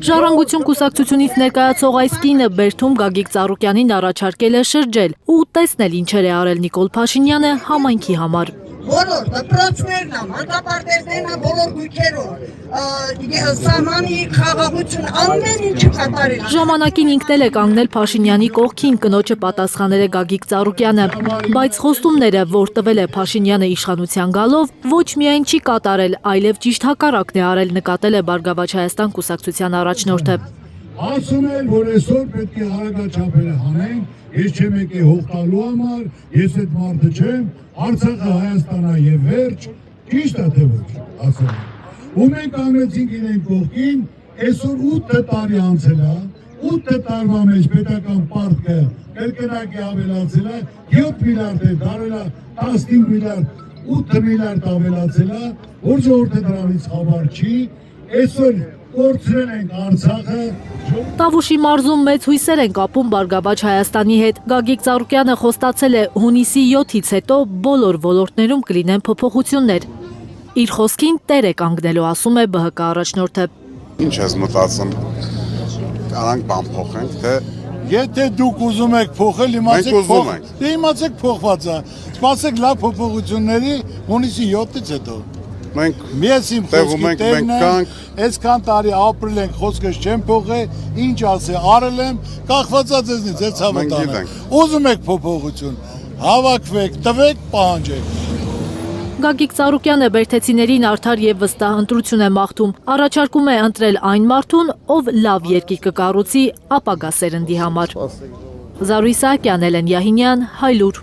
Ժառանգություն կուսակցությունից ներկայացող այս կինը Բերդում Գագիկ Ծառուկյանին առաջարկել է շրջել ու տեսնել ինչեր է արել Նիկոլ Փաշինյանը համայնքի համար։ Բոլոր դպրոցներն, մանկապարտեզներն, բոլոր գույքերով, սահմանի խաղաղություն, ամեն ինչը կատարել։ Ժամանակին ինքն էլ է կանգնել Փաշինյանի կողքին, կնոջը պատասխանել է Գագիկ Ծառուկյանը, բայց խոստումները, որ տվել է Փաշինյանը իշխանության գալով, ոչ միայն չի կատարել, այլև ճիշտ հակառակն է արել, նկատել է Բարգավաճ Հայաստան կուսակցության առաջնորդը։ Ասում են, որ այսօր պետք է արագաչափերը հանենք, ես չեմ եկել հող տալու համար, ես այդ մարդը չեմ, Արցախը Հայաստանա եւ վերջ, ճիշտ է թե ոչ, ասում են։ Ու մենք կանգնեցինք իրեն կողքին, այսօր 8 տարի անցել է, 8 տարվա մեջ պետական պարտքը կրկնակի ավելացել է, 7 միլիարդ է դարել է, 15 միլիարդ, 8 միլիարդ ավելացել է, որ ժողովուրդը դրանից խաբար չի, այսօր կորցրել ենք Արցախը։ Տավուշի մարզում մեծ հույսեր են կապում Բարգավաճ Հայաստանի հետ։ Գագիկ Ծառուկյանը խոստացել է հունիսի 7-ից հետո բոլոր ոլորտներում կլինեն փոփոխություններ։ Իր խոսքին տեր է կանգնելու, ասում է ԲՀԿ առաջնորդը։ Ինչ ես մտածում, կարանք բան փոխենք, թե Եթե դուք ուզում եք փոխել, իմացեք փոխված է։ Սպասեք լավ փոփոխությունների հունիսի 7-ից հետո։ մենք Ես իմ խոսքի տերն եմ, կանք այսքան տարի ապրել ենք, խոսքս չեմ փոխել, ինչ ասե արել եմ, կախված է ձեզնից, ձեր ցավը տանը։ Ուզում եք փոփոխություն, հավաքվեք, տվեք, պահանջեք։ Գագիկ Ծառուկյանը բերդեցիներին արդար եւ վստահ ընտրություն է մաղթում։ Առաջարկում է ընտրել այն մարդուն, ով լավ երկիր կկառուցի ապագա սերնդի համար։ Զարուհի Սահակյան, Էլեն Յահինյան, Հայլուր։